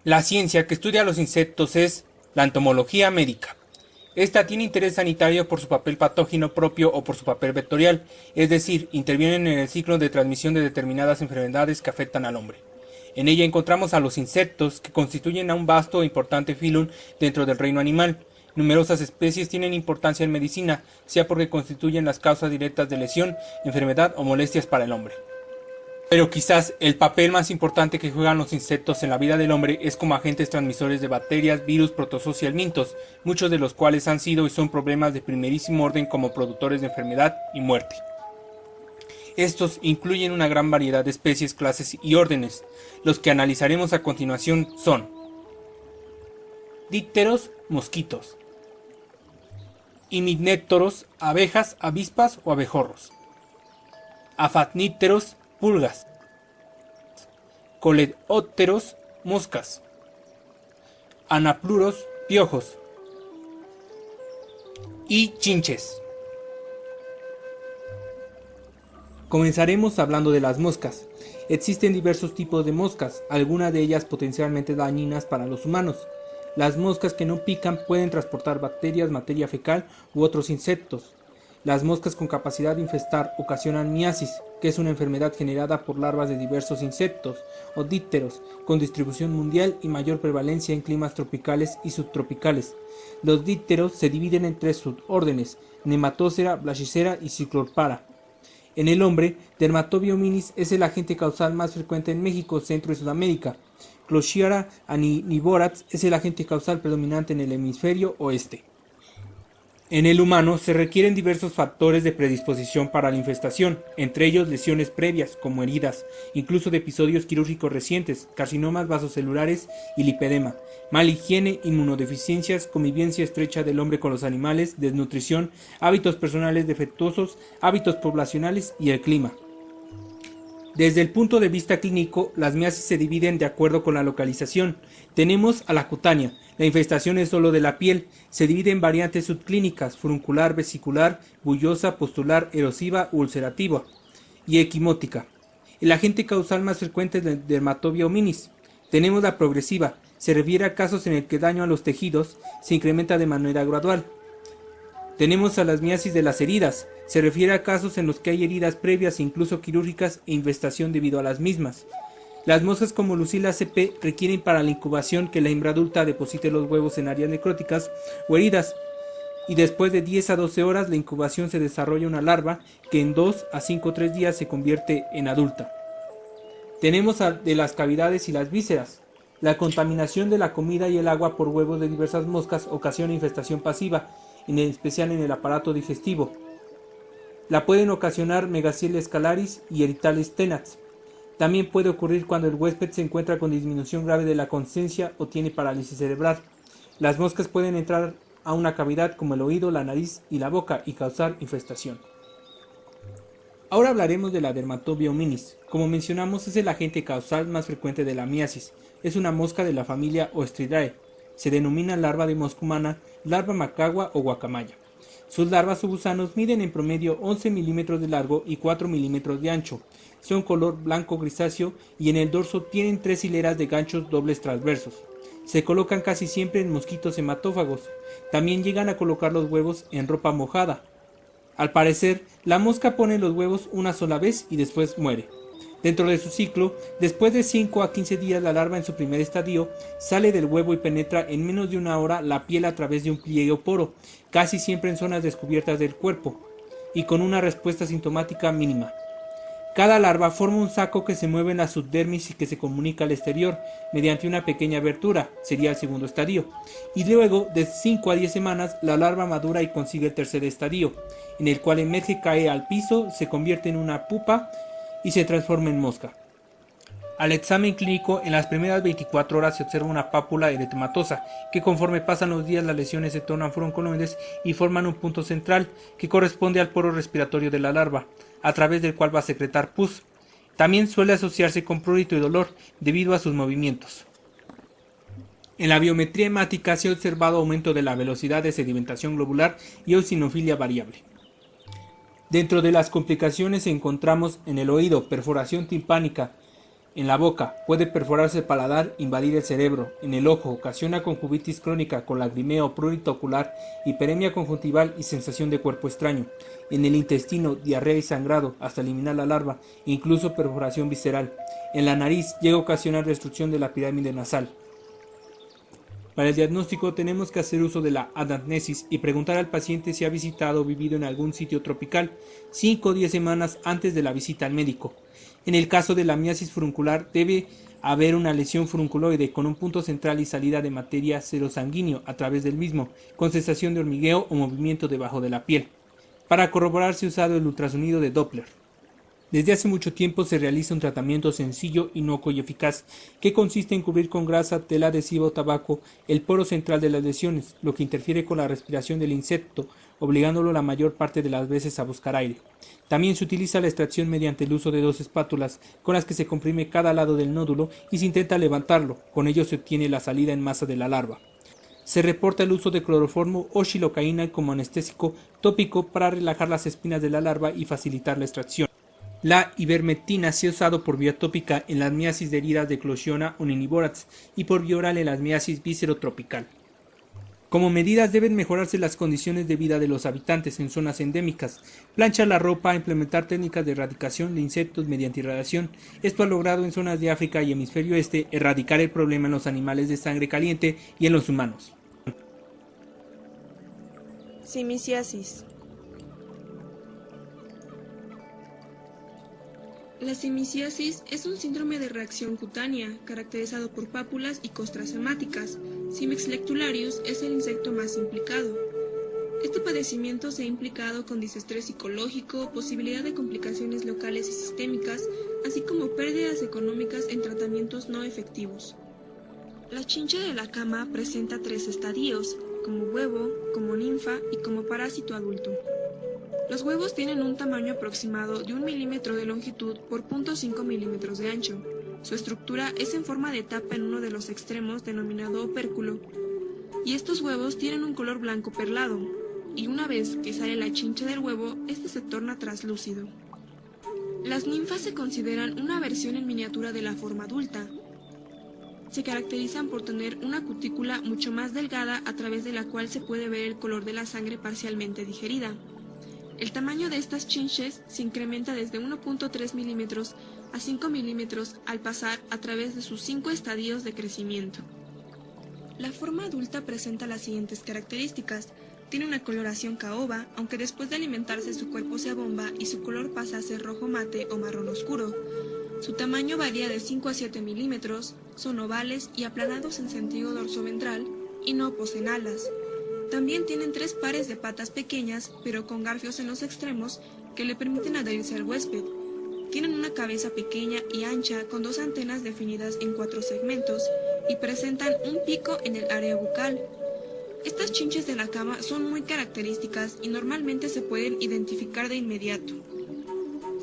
La ciencia que estudia los insectos es la entomología médica. Esta tiene interés sanitario por su papel patógeno propio o por su papel vectorial, es decir, intervienen en el ciclo de transmisión de determinadas enfermedades que afectan al hombre. En ella encontramos a los insectos, que constituyen a un vasto e importante filum dentro del reino animal. Numerosas especies tienen importancia en medicina, sea porque constituyen las causas directas de lesión, enfermedad o molestias para el hombre. Pero quizás el papel más importante que juegan los insectos en la vida del hombre es como agentes transmisores de bacterias, virus, protozoos y helmintos, muchos de los cuales han sido y son problemas de primerísimo orden como productores de enfermedad y muerte. Estos incluyen una gran variedad de especies, clases y órdenes. Los que analizaremos a continuación son dípteros, mosquitos; himidnépteros, abejas, avispas o abejorros; afadnípteros, pulgas; coleópteros, moscas; anapluros, piojos; y chinches. Comenzaremos hablando de las moscas. Existen diversos tipos de moscas, algunas de ellas potencialmente dañinas para los humanos. Las moscas que no pican pueden transportar bacterias, materia fecal u otros insectos. Las moscas con capacidad de infestar ocasionan miasis, que es una enfermedad generada por larvas de diversos insectos o dípteros, con distribución mundial y mayor prevalencia en climas tropicales y subtropicales. Los dípteros se dividen en tres subórdenes: Nematocera, Blachicera y Cyclospara. En el hombre, Dermatobia hominis es el agente causal más frecuente en México, Centro y Sudamérica. Clostridia annivorans es el agente causal predominante en el hemisferio oeste. En el humano se requieren diversos factores de predisposición para la infestación, entre ellos lesiones previas, como heridas, incluso de episodios quirúrgicos recientes, carcinomas vasocelulares y lipedema, mala higiene, inmunodeficiencias, convivencia estrecha del hombre con los animales, desnutrición, hábitos personales defectuosos, hábitos poblacionales y el clima. Desde el punto de vista clínico, las miasis se dividen de acuerdo con la localización. Tenemos a la cutánea. La infestación es solo de la piel. Se divide en variantes subclínicas: furuncular, vesicular, bullosa, pustular, erosiva, ulcerativa y equimótica. El agente causal más frecuente es la Dermatobia hominis. Tenemos la progresiva. Se refiere a casos en el que el daño a los tejidos se incrementa de manera gradual. Tenemos a las miasis de las heridas. Se refiere a casos en los que hay heridas previas, incluso quirúrgicas, e infestación debido a las mismas. Las moscas como Lucilla cp requieren para la incubación que la hembra adulta deposite los huevos en áreas necróticas o heridas, y después de 10 a 12 horas la incubación se desarrolla una larva que en 2 a 5 o 3 días se convierte en adulta. Tenemos de las cavidades y las vísceras. La contaminación de la comida y el agua por huevos de diversas moscas ocasiona infestación pasiva, en especial en el aparato digestivo. La pueden ocasionar Megaciel scalaris y Erythales tenax. También puede ocurrir cuando el huésped se encuentra con disminución grave de la conciencia o tiene parálisis cerebral. Las moscas pueden entrar a una cavidad como el oído, la nariz y la boca y causar infestación. Ahora hablaremos de la Dermatobia hominis. Como mencionamos, es el agente causal más frecuente de la miasis. Es una mosca de la familia Ostridae. Se denomina larva de mosca humana, larva macagua o guacamaya. Sus larvas o gusanos miden en promedio 11 milímetros de largo y 4 milímetros de ancho. Son color blanco grisáceo y en el dorso tienen 3 hileras de ganchos dobles transversos. Se colocan casi siempre en mosquitos hematófagos. También llegan a colocar los huevos en ropa mojada. Al parecer, la mosca pone los huevos una sola vez y después muere. Dentro de su ciclo, después de 5 a 15 días la larva en su primer estadio sale del huevo y penetra en menos de una hora la piel a través de un pliegue o poro, casi siempre en zonas descubiertas del cuerpo, y con una respuesta sintomática mínima. Cada larva forma un saco que se mueve en la subdermis y que se comunica al exterior mediante una pequeña abertura, sería el segundo estadio, y luego de 5 a 10 semanas la larva madura y consigue el tercer estadio, en el cual emerge, cae al piso, se convierte en una pupa y se transforma en mosca. Al examen clínico, en las primeras 24 horas se observa una pápula eritematosa, que conforme pasan los días las lesiones se tornan furonconoides y forman un punto central, que corresponde al poro respiratorio de la larva, a través del cual va a secretar pus. También suele asociarse con prurito y dolor, debido a sus movimientos. En la biometría hemática se ha observado aumento de la velocidad de sedimentación globular y eosinofilia variable. Dentro de las complicaciones encontramos en el oído perforación timpánica, En la boca, puede perforarse el paladar, invadir el cerebro. En el ojo, ocasiona conjuntivitis crónica con lagrimeo o prurito ocular, hiperemia conjuntival y sensación de cuerpo extraño. En el intestino, diarrea y sangrado, hasta eliminar la larva, e incluso perforación visceral. En la nariz, llega a ocasionar destrucción de la pirámide nasal. Para el diagnóstico tenemos que hacer uso de la anamnesis y preguntar al paciente si ha visitado o vivido en algún sitio tropical 5 o 10 semanas antes de la visita al médico. En el caso de la miasis furuncular debe haber una lesión furunculoide con un punto central y salida de materia serosanguíneo a través del mismo, con sensación de hormigueo o movimiento debajo de la piel. Para corroborar se ha usado el ultrasonido de Doppler. Desde hace mucho tiempo se realiza un tratamiento sencillo, inocuo y eficaz, que consiste en cubrir con grasa, tela adhesiva o tabaco el poro central de las lesiones, lo que interfiere con la respiración del insecto, obligándolo la mayor parte de las veces a buscar aire. También se utiliza la extracción mediante el uso de 2 espátulas, con las que se comprime cada lado del nódulo y se intenta levantarlo, con ello se obtiene la salida en masa de la larva. Se reporta el uso de cloroformo o xilocaína como anestésico tópico para relajar las espinas de la larva y facilitar la extracción. La ivermectina se ha usado por vía tópica en las miasis de heridas de Clostridium o Ninivorax y por vía oral en las miasis viscerotropical. Como medidas deben mejorarse las condiciones de vida de los habitantes en zonas endémicas, planchar la ropa, implementar técnicas de erradicación de insectos mediante irradiación. Esto ha logrado en zonas de África y hemisferio este erradicar el problema en los animales de sangre caliente y en los humanos. Simiciasis. La simiciasis es un síndrome de reacción cutánea caracterizado por pápulas y costras hemáticas. Simix lectularius es el insecto más implicado. Este padecimiento se ha implicado con disestrés psicológico, posibilidad de complicaciones locales y sistémicas, así como pérdidas económicas en tratamientos no efectivos. La chincha de la cama presenta 3 estadios, como huevo, como ninfa y como parásito adulto. Los huevos tienen un tamaño aproximado de 1 milímetro de longitud por 0.5 milímetros de ancho. Su estructura es en forma de tapa en uno de los extremos denominado opérculo, y estos huevos tienen un color blanco perlado, y una vez que sale la chincha del huevo, este se torna traslúcido. Las ninfas se consideran una versión en miniatura de la forma adulta. Se caracterizan por tener una cutícula mucho más delgada a través de la cual se puede ver el color de la sangre parcialmente digerida. El tamaño de estas chinches se incrementa desde 1.3 milímetros a 5 milímetros al pasar a través de sus 5 estadios de crecimiento. La forma adulta presenta las siguientes características. Tiene una coloración caoba, aunque después de alimentarse su cuerpo se abomba y su color pasa a ser rojo mate o marrón oscuro. Su tamaño varía de 5 a 7 milímetros, son ovales y aplanados en sentido dorsoventral y no poseen alas. También tienen 3 pares de patas pequeñas, pero con garfios en los extremos, que le permiten adherirse al huésped. Tienen una cabeza pequeña y ancha con 2 antenas definidas en 4 segmentos y presentan un pico en el área bucal. Estas chinches de la cama son muy características y normalmente se pueden identificar de inmediato.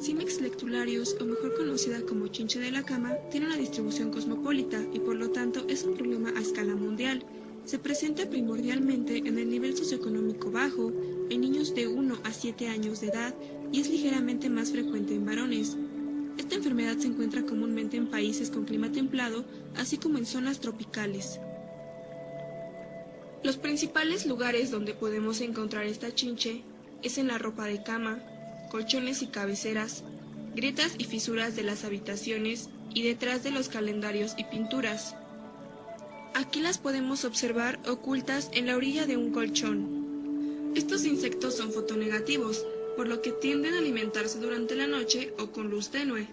Simix lectularius, o mejor conocida como chinche de la cama, tiene una distribución cosmopolita y por lo tanto es un problema a escala mundial. Se presenta primordialmente en el nivel socioeconómico bajo, en niños de 1 a 7 años de edad y es ligeramente más frecuente en varones. Esta enfermedad se encuentra comúnmente en países con clima templado, así como en zonas tropicales. Los principales lugares donde podemos encontrar esta chinche es en la ropa de cama, colchones y cabeceras, grietas y fisuras de las habitaciones y detrás de los calendarios y pinturas. Aquí las podemos observar ocultas en la orilla de un colchón. Estos insectos son fotonegativos, por lo que tienden a alimentarse durante la noche o con luz tenue,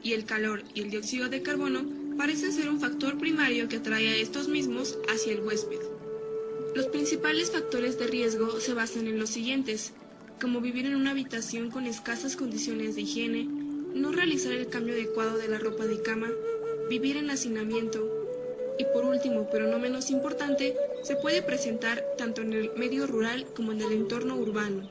y el calor y el dióxido de carbono parecen ser un factor primario que atrae a estos mismos hacia el huésped. Los principales factores de riesgo se basan en los siguientes, como vivir en una habitación con escasas condiciones de higiene, no realizar el cambio adecuado de la ropa de cama, vivir en hacinamiento, y por último, pero no menos importante, se puede presentar tanto en el medio rural como en el entorno urbano.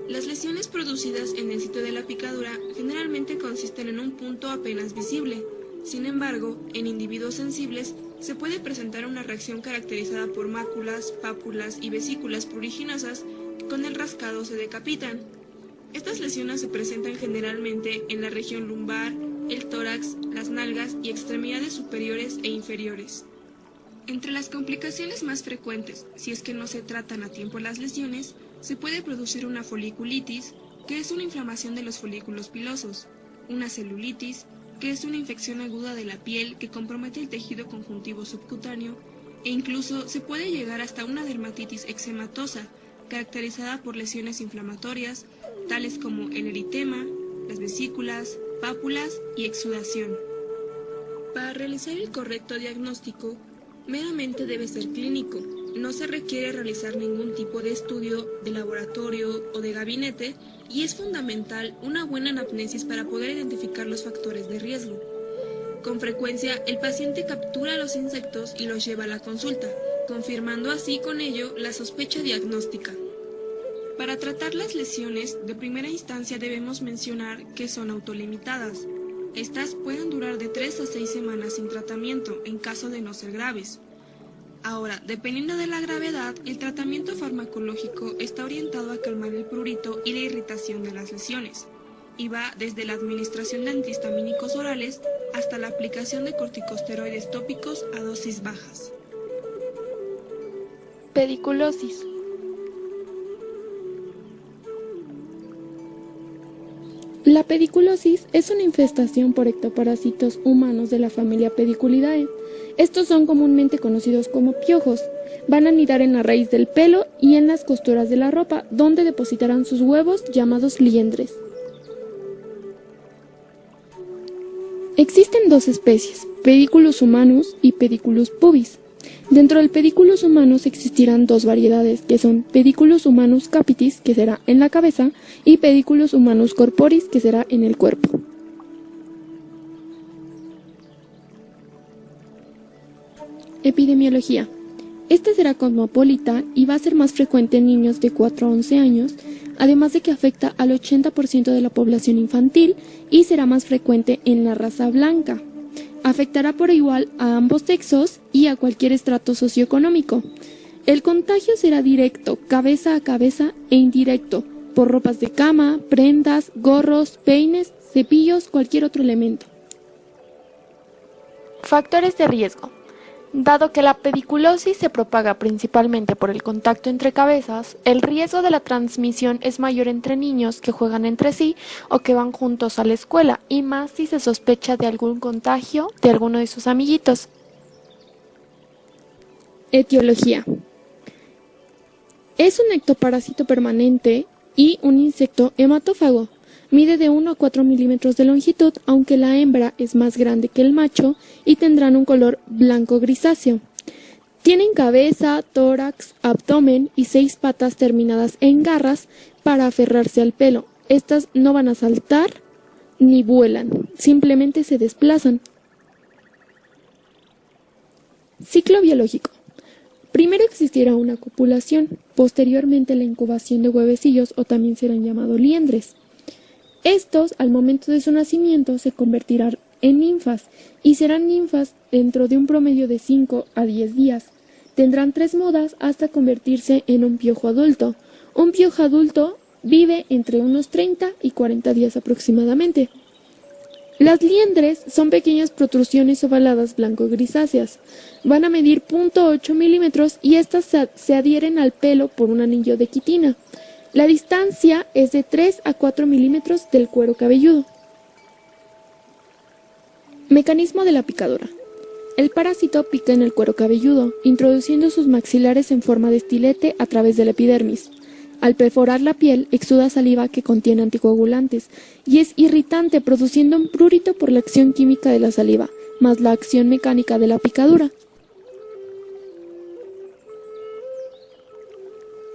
Las lesiones producidas en el sitio de la picadura generalmente consisten en un punto apenas visible. Sin embargo, en individuos sensibles se puede presentar una reacción caracterizada por máculas, pápulas y vesículas pruriginosas que con el rascado se decapitan. Estas lesiones se presentan generalmente en la región lumbar, el tórax, las nalgas y extremidades superiores e inferiores. Entre las complicaciones más frecuentes, si es que no se tratan a tiempo las lesiones, se puede producir una foliculitis, que es una inflamación de los folículos pilosos, una celulitis, que es una infección aguda de la piel que compromete el tejido conjuntivo subcutáneo, e incluso se puede llegar hasta una dermatitis eczematosa, caracterizada por lesiones inflamatorias, tales como el eritema, las vesículas, pápulas y exudación. Para realizar el correcto diagnóstico, meramente debe ser clínico. No se requiere realizar ningún tipo de estudio de laboratorio o de gabinete y es fundamental una buena anamnesis para poder identificar los factores de riesgo. Con frecuencia, el paciente captura los insectos y los lleva a la consulta, confirmando así con ello la sospecha diagnóstica. Para tratar las lesiones, de primera instancia debemos mencionar que son autolimitadas. Estas pueden durar de 3 a 6 semanas sin tratamiento, en caso de no ser graves. Ahora, dependiendo de la gravedad, el tratamiento farmacológico está orientado a calmar el prurito y la irritación de las lesiones, y va desde la administración de antihistamínicos orales hasta la aplicación de corticosteroides tópicos a dosis bajas. Pediculosis. La pediculosis es una infestación por ectoparásitos humanos de la familia Pediculidae. Estos son comúnmente conocidos como piojos. Van a anidar en la raíz del pelo y en las costuras de la ropa, donde depositarán sus huevos llamados liendres. Existen dos especies, Pediculus humanus y Pediculus pubis. Dentro del Pediculus humanus existirán dos variedades, que son Pediculus humanus capitis, que será en la cabeza, y Pediculus humanus corporis, que será en el cuerpo. Epidemiología. Esta será cosmopolita y va a ser más frecuente en niños de 4 a 11 años, además de que afecta al 80% de la población infantil y será más frecuente en la raza blanca. Afectará por igual a ambos sexos y a cualquier estrato socioeconómico. El contagio será directo, cabeza a cabeza, e indirecto, por ropas de cama, prendas, gorros, peines, cepillos, cualquier otro elemento. Factores de riesgo. Dado que la pediculosis se propaga principalmente por el contacto entre cabezas, el riesgo de la transmisión es mayor entre niños que juegan entre sí o que van juntos a la escuela, y más si se sospecha de algún contagio de alguno de sus amiguitos. Etiología. Es un ectoparásito permanente y un insecto hematófago. Mide de 1 a 4 milímetros de longitud, aunque la hembra es más grande que el macho y tendrán un color blanco grisáceo. Tienen cabeza, tórax, abdomen y 6 patas terminadas en garras para aferrarse al pelo. Estas no van a saltar ni vuelan, simplemente se desplazan. Ciclo biológico. Primero existirá una copulación, posteriormente la incubación de huevecillos, o también serán llamados liendres. Estos, al momento de su nacimiento, se convertirán en ninfas y serán ninfas dentro de un promedio de 5 a 10 días. Tendrán 3 mudas hasta convertirse en un piojo adulto. Un piojo adulto vive entre unos 30 y 40 días aproximadamente. Las liendres son pequeñas protrusiones ovaladas blanco-grisáceas. Van a medir 0.8 milímetros y estas se adhieren al pelo por un anillo de quitina. La distancia es de 3 a 4 milímetros del cuero cabelludo. Mecanismo de la picadura. El parásito pica en el cuero cabelludo, introduciendo sus maxilares en forma de estilete a través de la epidermis. Al perforar la piel, exuda saliva que contiene anticoagulantes y es irritante, produciendo un prurito por la acción química de la saliva, más la acción mecánica de la picadura.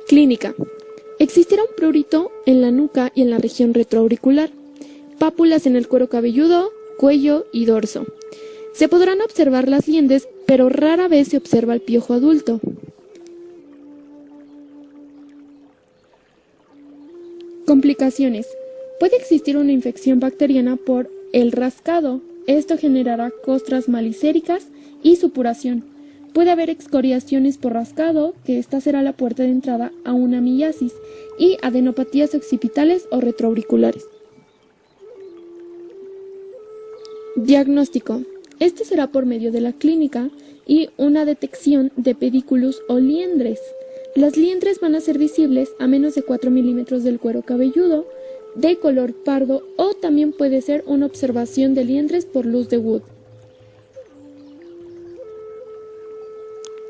Clínica. Existirá un prurito en la nuca y en la región retroauricular, pápulas en el cuero cabelludo, cuello y dorso. Se podrán observar las liendres, pero rara vez se observa el piojo adulto. Complicaciones. Puede existir una infección bacteriana por el rascado. Esto generará costras malicéricas y supuración. Puede haber excoriaciones por rascado, que esta será la puerta de entrada a una miasis, y adenopatías occipitales o retroauriculares. Diagnóstico. Este será por medio de la clínica y una detección de pedículos o liendres. Las liendres van a ser visibles a menos de 4 milímetros del cuero cabelludo, de color pardo, o también puede ser una observación de liendres por luz de Wood.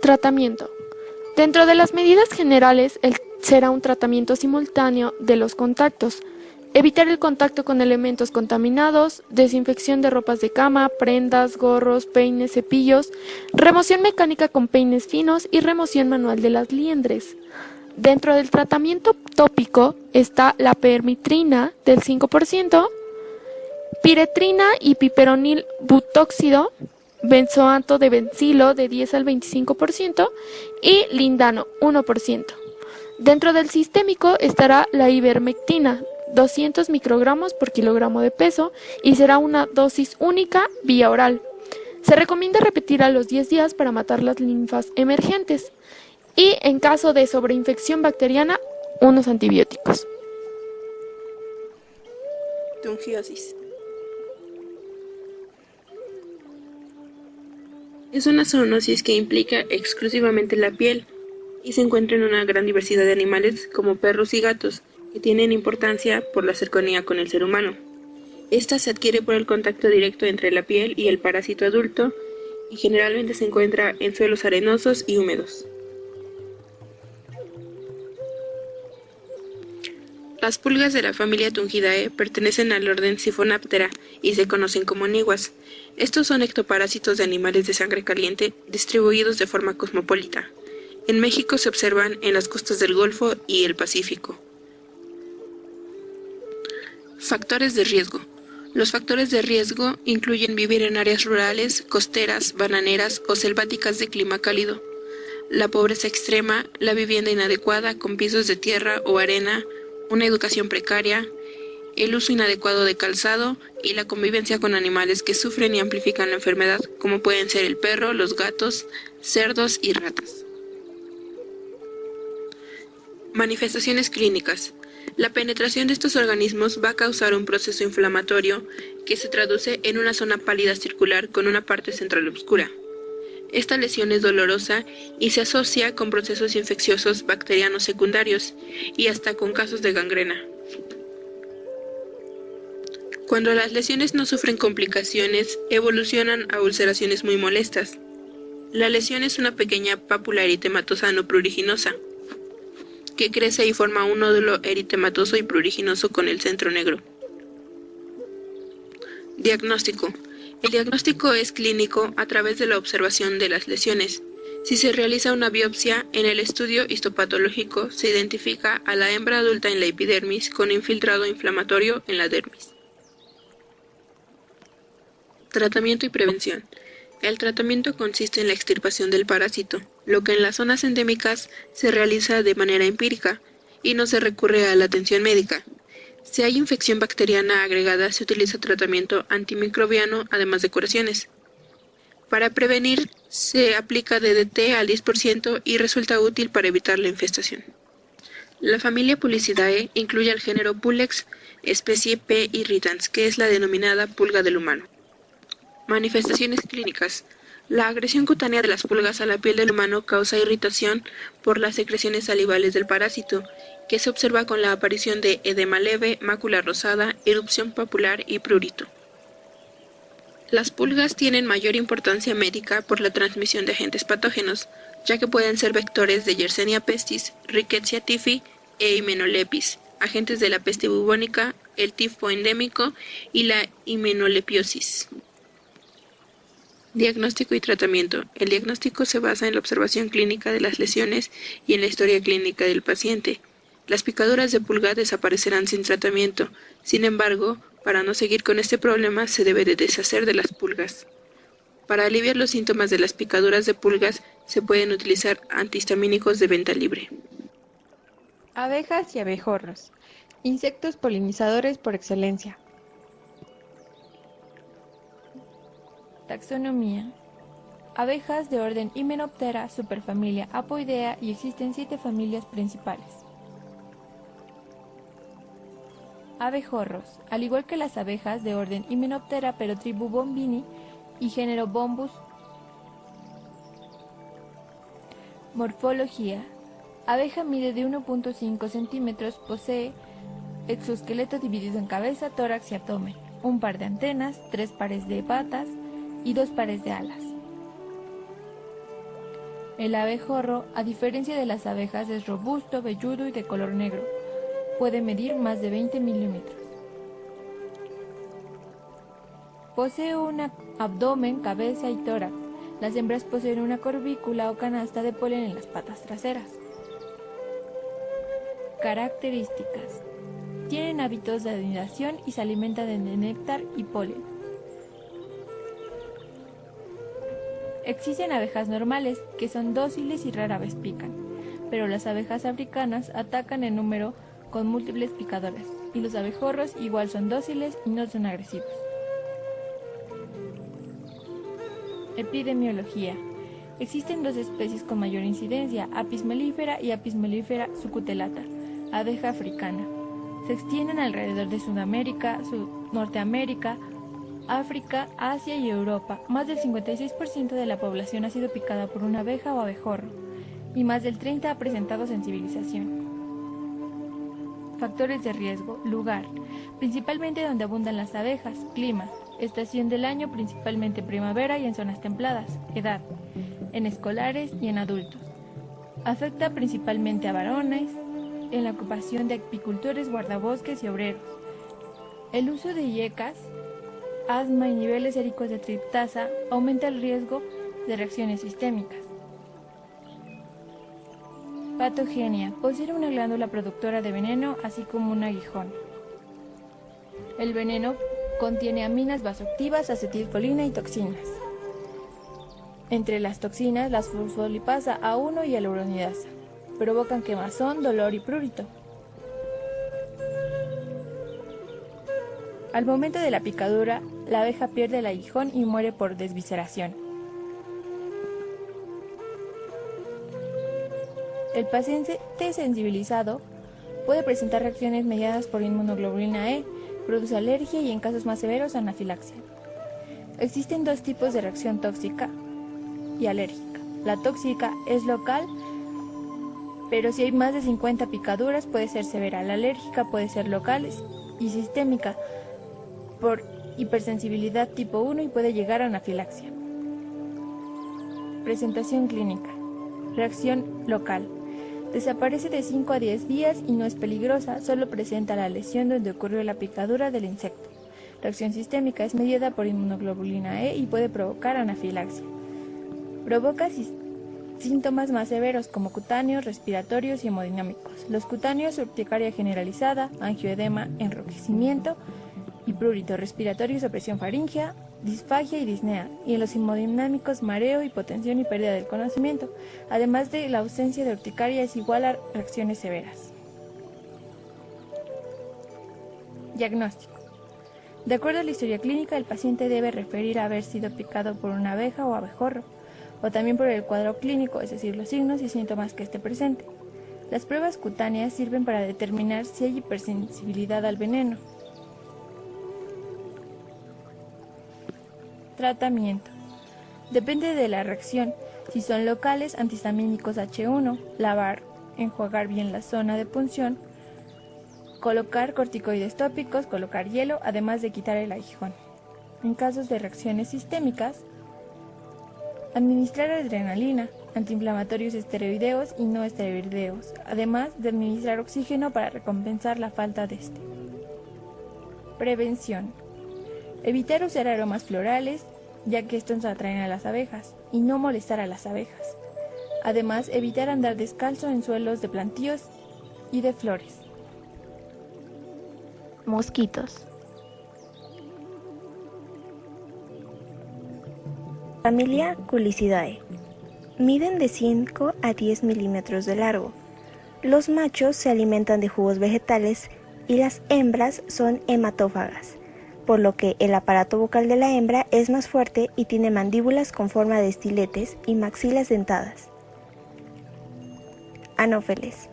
Tratamiento. Dentro de las medidas generales será un tratamiento simultáneo de los contactos. Evitar el contacto con elementos contaminados, desinfección de ropas de cama, prendas, gorros, peines, cepillos, remoción mecánica con peines finos y remoción manual de las liendres. Dentro del tratamiento tópico está la permitrina del 5%, piretrina y piperonil butóxido, benzoato de bencilo de 10 al 25% y lindano 1%. Dentro del sistémico estará la ivermectina, 200 microgramos por kilogramo de peso, y será una dosis única vía oral. Se recomienda repetir a los 10 días para matar las linfas emergentes y, en caso de sobreinfección bacteriana, unos antibióticos. Tungiosis. Es una zoonosis que implica exclusivamente la piel y se encuentra en una gran diversidad de animales como perros y gatos, que tienen importancia por la cercanía con el ser humano. Esta se adquiere por el contacto directo entre la piel y el parásito adulto y generalmente se encuentra en suelos arenosos y húmedos. Las pulgas de la familia Tungidae pertenecen al orden Siphonaptera y se conocen como niguas. Estos son ectoparásitos de animales de sangre caliente distribuidos de forma cosmopolita. En México se observan en las costas del Golfo y el Pacífico. Factores de riesgo. Los factores de riesgo incluyen vivir en áreas rurales, costeras, bananeras o selváticas de clima cálido, la pobreza extrema, la vivienda inadecuada con pisos de tierra o arena, una educación precaria, el uso inadecuado de calzado y la convivencia con animales que sufren y amplifican la enfermedad, como pueden ser el perro, los gatos, cerdos y ratas. Manifestaciones clínicas. La penetración de estos organismos va a causar un proceso inflamatorio que se traduce en una zona pálida circular con una parte central oscura. Esta lesión es dolorosa y se asocia con procesos infecciosos bacterianos secundarios y hasta con casos de gangrena. Cuando las lesiones no sufren complicaciones, evolucionan a ulceraciones muy molestas. La lesión es una pequeña pápula eritematosa no pruriginosa, que crece y forma un nódulo eritematoso y pruriginoso con el centro negro. Diagnóstico. El diagnóstico es clínico a través de la observación de las lesiones. Si se realiza una biopsia, en el estudio histopatológico se identifica a la hembra adulta en la epidermis con infiltrado inflamatorio en la dermis. Tratamiento y prevención. El tratamiento consiste en la extirpación del parásito, lo que en las zonas endémicas se realiza de manera empírica y no se recurre a la atención médica. Si hay infección bacteriana agregada, se utiliza tratamiento antimicrobiano además de curaciones. Para prevenir, se aplica DDT al 10% y resulta útil para evitar la infestación. La familia Pulicidae incluye al género Pulex, especie P. irritans, que es la denominada pulga del humano. Manifestaciones clínicas. La agresión cutánea de las pulgas a la piel del humano causa irritación por las secreciones salivales del parásito, que se observa con la aparición de edema leve, mácula rosada, erupción papular y prurito. Las pulgas tienen mayor importancia médica por la transmisión de agentes patógenos, ya que pueden ser vectores de Yersinia pestis, Rickettsia tiffi e Hymenolepis, agentes de la peste bubónica, el tifo endémico y la himenolepiosis. Diagnóstico y tratamiento. El diagnóstico se basa en la observación clínica de las lesiones y en la historia clínica del paciente. Las picaduras de pulga desaparecerán sin tratamiento. Sin embargo, para no seguir con este problema, se debe de deshacer de las pulgas. Para aliviar los síntomas de las picaduras de pulgas, se pueden utilizar antihistamínicos de venta libre. Abejas y abejorros. Insectos polinizadores por excelencia. Taxonomía. Abejas de orden Hymenoptera, superfamilia Apoidea, y existen 7 familias principales. Abejorros. Al igual que las abejas de orden Hymenoptera, pero tribu Bombini y género Bombus. Morfología. Abeja mide de 1.5 centímetros, posee exoesqueleto dividido en cabeza, tórax y abdomen, un par de antenas, 3 pares de patas y 2 pares de alas. El abejorro, a diferencia de las abejas, es robusto, velludo y de color negro. Puede medir más de 20 milímetros. Posee un abdomen, cabeza y tórax. Las hembras poseen una corbícula o canasta de polen en las patas traseras. Características. Tienen hábitos de anidación y se alimentan de néctar y polen. Existen abejas normales, que son dóciles y rara vez pican, pero las abejas africanas atacan en número con múltiples picadoras, y los abejorros igual son dóciles y no son agresivos. Epidemiología. Existen 2 especies con mayor incidencia, Apis mellifera y Apis mellifera sucutellata, abeja africana. Se extienden alrededor de Sudamérica, Norteamérica, África, Asia y Europa. Más del 56% de la población ha sido picada por una abeja o abejorro, y más del 30% ha presentado sensibilización. Factores de riesgo. Lugar. Principalmente donde abundan las abejas. Clima. Estación del año, principalmente primavera y en zonas templadas. Edad. En escolares y en adultos. Afecta principalmente a varones, en la ocupación de apicultores, guardabosques y obreros. El uso de IECAS, asma y niveles séricos de triptasa aumenta el riesgo de reacciones sistémicas. Patogenia. Posee una glándula productora de veneno, así como un aguijón. El veneno contiene aminas vasoactivas, acetilcolina y toxinas. Entre las toxinas, las fosfolipasa A1 y hialuronidasa. Provocan quemazón, dolor y prurito. Al momento de la picadura, la abeja pierde el aguijón y muere por desvisceración. El paciente sensibilizado puede presentar reacciones mediadas por inmunoglobulina E, produce alergia y en casos más severos anafilaxia. Existen 2 tipos de reacción tóxica y alérgica. La tóxica es local, pero si hay más de 50 picaduras puede ser severa. La alérgica puede ser local y sistémica por hipersensibilidad tipo 1 y puede llegar a anafilaxia. Presentación clínica. Reacción local. Desaparece de 5 a 10 días y no es peligrosa, solo presenta la lesión donde ocurrió la picadura del insecto. Reacción sistémica. Es mediada por inmunoglobulina E y puede provocar anafilaxia. Provoca síntomas más severos como cutáneos, respiratorios y hemodinámicos. Los cutáneos, urticaria generalizada, angioedema, enrojecimiento y prurito, respiratorios, opresión faríngea, disfagia y disnea, y en los hemodinámicos mareo, hipotensión y pérdida del conocimiento, además de la ausencia de urticaria es igual a reacciones severas. Diagnóstico. De acuerdo a la historia clínica, el paciente debe referir a haber sido picado por una abeja o abejorro, o también por el cuadro clínico, es decir, los signos y síntomas que esté presente. Las pruebas cutáneas sirven para determinar si hay hipersensibilidad al veneno. Tratamiento. Depende de la reacción. Si son locales, antihistamínicos H1, lavar, enjuagar bien la zona de punción, colocar corticoides tópicos, colocar hielo, además de quitar el aguijón. En casos de reacciones sistémicas, administrar adrenalina, antiinflamatorios esteroideos y no esteroideos, además de administrar oxígeno para recompensar la falta de este. Prevención. Evitar usar aromas florales, ya que estos atraen a las abejas, y no molestar a las abejas. Además, evitar andar descalzo en suelos de plantíos y de flores. Mosquitos. Familia Culicidae. Miden de 5 a 10 milímetros de largo. Los machos se alimentan de jugos vegetales y las hembras son hematófagas, por lo que el aparato vocal de la hembra es más fuerte y tiene mandíbulas con forma de estiletes y maxilas dentadas. Anófeles.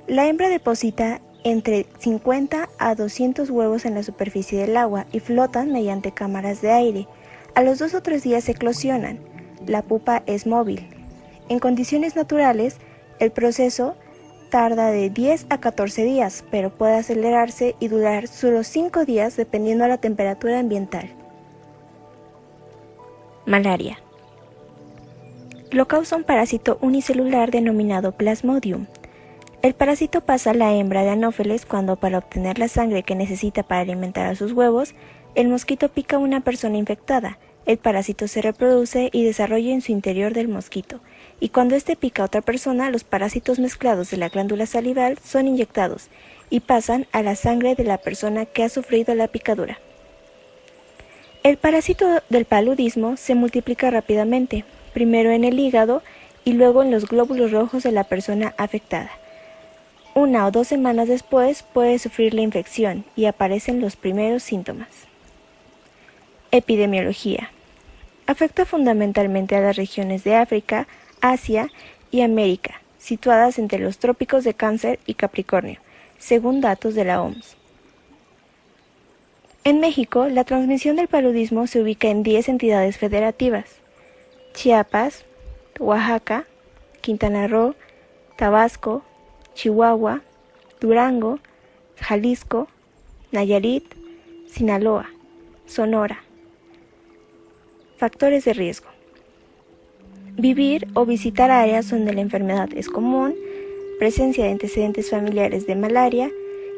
La hembra deposita entre 50 a 200 huevos en la superficie del agua y flotan mediante cámaras de aire. A los 2 o 3 días eclosionan. La pupa es móvil. En condiciones naturales, el proceso tarda de 10 a 14 días, pero puede acelerarse y durar solo 5 días dependiendo de la temperatura ambiental. Malaria. Lo causa un parásito unicelular denominado Plasmodium. El parásito pasa a la hembra de Anopheles cuando, para obtener la sangre que necesita para alimentar a sus huevos, el mosquito pica a una persona infectada. El parásito se reproduce y desarrolla en su interior del mosquito, y cuando éste pica a otra persona, los parásitos mezclados de la glándula salival son inyectados y pasan a la sangre de la persona que ha sufrido la picadura. El parásito del paludismo se multiplica rápidamente, primero en el hígado y luego en los glóbulos rojos de la persona afectada. 1 o 2 semanas después puede sufrir la infección y aparecen los primeros síntomas. Epidemiología. Afecta fundamentalmente a las regiones de África, Asia y América, situadas entre los trópicos de Cáncer y Capricornio, según datos de la OMS. En México, la transmisión del paludismo se ubica en 10 entidades federativas: Chiapas, Oaxaca, Quintana Roo, Tabasco, Chihuahua, Durango, Jalisco, Nayarit, Sinaloa, Sonora. Factores de riesgo. Vivir o visitar áreas donde la enfermedad es común, presencia de antecedentes familiares de malaria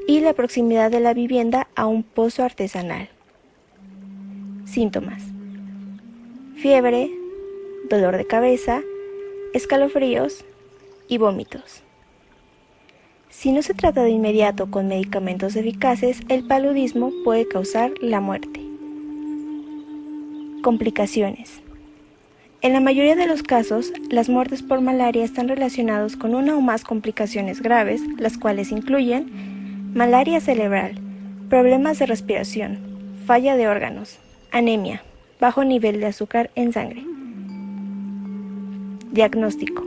y la proximidad de la vivienda a un pozo artesanal. Síntomas: fiebre, dolor de cabeza, escalofríos y vómitos. Si no se trata de inmediato con medicamentos eficaces, el paludismo puede causar la muerte. Complicaciones. En la mayoría de los casos, las muertes por malaria están relacionadas con una o más complicaciones graves, las cuales incluyen malaria cerebral, problemas de respiración, falla de órganos, anemia, bajo nivel de azúcar en sangre. Diagnóstico.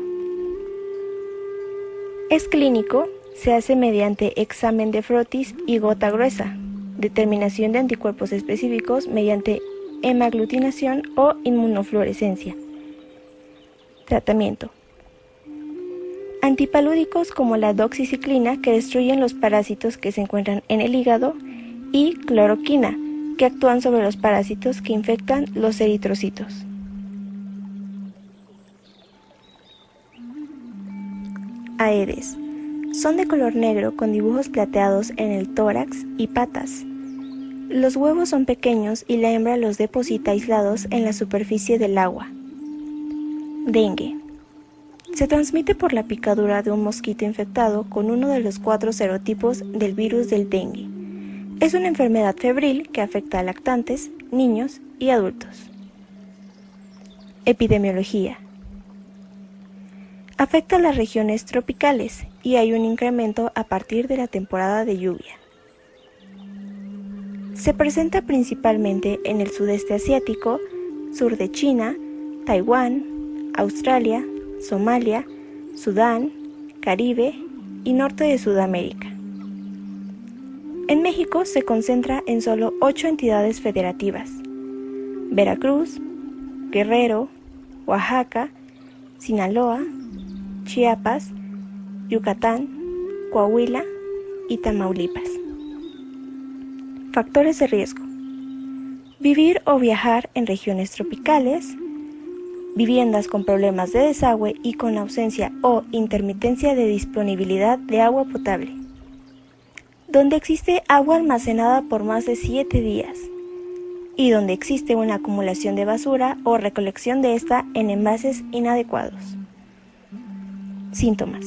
Es clínico, se hace mediante examen de frotis y gota gruesa, determinación de anticuerpos específicos mediante hemaglutinación o inmunofluorescencia. Tratamiento. Antipalúdicos como la doxiciclina, que destruyen los parásitos que se encuentran en el hígado, y cloroquina, que actúan sobre los parásitos que infectan los eritrocitos. Aedes. Son de color negro con dibujos plateados en el tórax y patas. Los huevos son pequeños y la hembra los deposita aislados en la superficie del agua. Dengue. Se transmite por la picadura de un mosquito infectado con uno de los 4 serotipos del virus del dengue. Es una enfermedad febril que afecta a lactantes, niños y adultos. Epidemiología. Afecta a las regiones tropicales y hay un incremento a partir de la temporada de lluvia. Se presenta principalmente en el sudeste asiático, sur de China, Taiwán, Australia, Somalia, Sudán, Caribe y norte de Sudamérica. En México se concentra en solo 8 entidades federativas: Veracruz, Guerrero, Oaxaca, Sinaloa, Chiapas, Yucatán, Coahuila y Tamaulipas. Factores de riesgo. Vivir o viajar en regiones tropicales, viviendas con problemas de desagüe y con ausencia o intermitencia de disponibilidad de agua potable, donde existe agua almacenada por más de 7 días y donde existe una acumulación de basura o recolección de esta en envases inadecuados. Síntomas.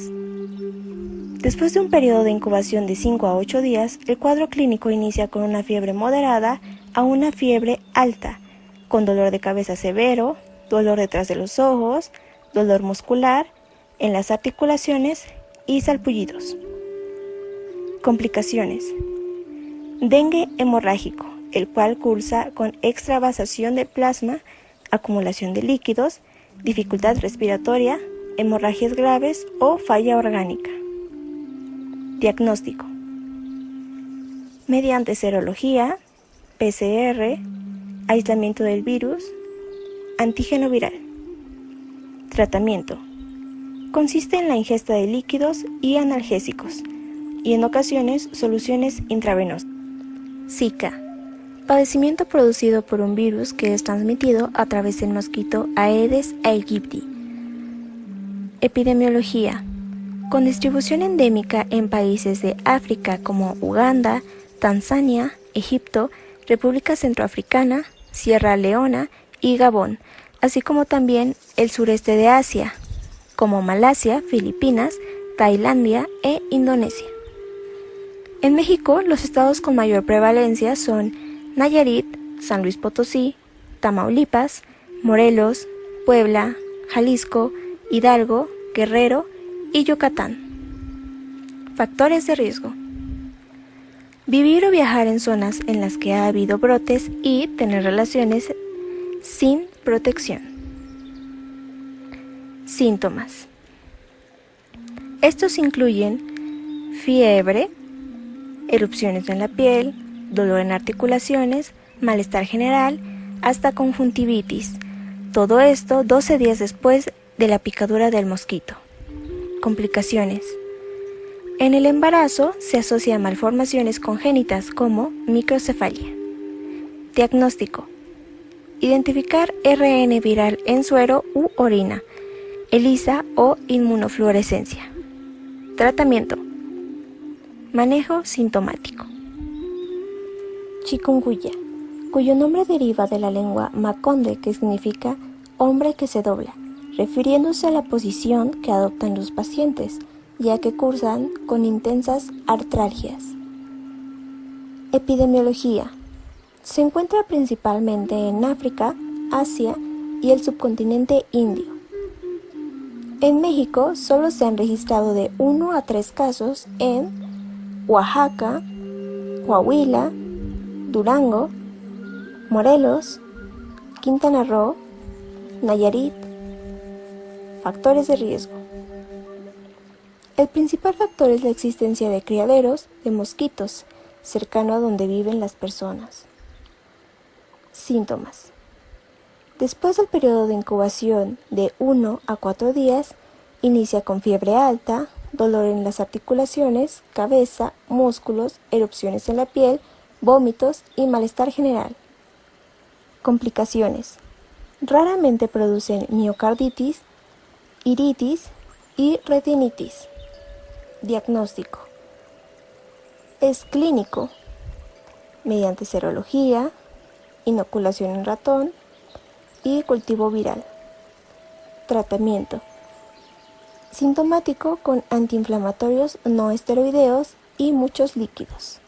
Después de un periodo de incubación de 5 a 8 días, el cuadro clínico inicia con una fiebre moderada a una fiebre alta, con dolor de cabeza severo, dolor detrás de los ojos, dolor muscular, en las articulaciones y salpullidos. Complicaciones. Dengue hemorrágico, el cual cursa con extravasación de plasma, acumulación de líquidos, dificultad respiratoria, hemorragias graves o falla orgánica. Diagnóstico. Mediante serología, PCR, aislamiento del virus, antígeno viral. Tratamiento. Consiste en la ingesta de líquidos y analgésicos, y en ocasiones soluciones intravenosas. Zika. Padecimiento producido por un virus que es transmitido a través del mosquito Aedes aegypti. Epidemiología. Con distribución endémica en países de África como Uganda, Tanzania, Egipto, República Centroafricana, Sierra Leona y Gabón, así como también el sureste de Asia, como Malasia, Filipinas, Tailandia e Indonesia. En México, los estados con mayor prevalencia son Nayarit, San Luis Potosí, Tamaulipas, Morelos, Puebla, Jalisco, Hidalgo, Guerrero y Yucatán. Factores de riesgo. Vivir o viajar en zonas en las que ha habido brotes y tener relaciones sin protección. Síntomas. Estos incluyen fiebre, erupciones en la piel, dolor en articulaciones, malestar general, hasta conjuntivitis. Todo esto 12 días después de la picadura del mosquito. Complicaciones. En el embarazo se asocia a malformaciones congénitas como microcefalia. Diagnóstico. Identificar RN viral en suero u orina, ELISA o inmunofluorescencia. Tratamiento. Manejo sintomático. Chikungunya, cuyo nombre deriva de la lengua makonde, que significa hombre que se dobla, refiriéndose a la posición que adoptan los pacientes, ya que cursan con intensas artralgias. Epidemiología. Se encuentra principalmente en África, Asia y el subcontinente indio. En México solo se han registrado de 1 a 3 casos en Oaxaca, Coahuila, Durango, Morelos, Quintana Roo, Nayarit. Factores de riesgo. El principal factor es la existencia de criaderos de mosquitos cercano a donde viven las personas. Síntomas. Después del periodo de incubación de 1 a 4 días, inicia con fiebre alta, dolor en las articulaciones, cabeza, músculos, erupciones en la piel, vómitos y malestar general. Complicaciones. Raramente producen miocarditis, iritis y retinitis. Diagnóstico. Es clínico, mediante serología, inoculación en ratón y cultivo viral. Tratamiento. Sintomático con antiinflamatorios no esteroideos y muchos líquidos.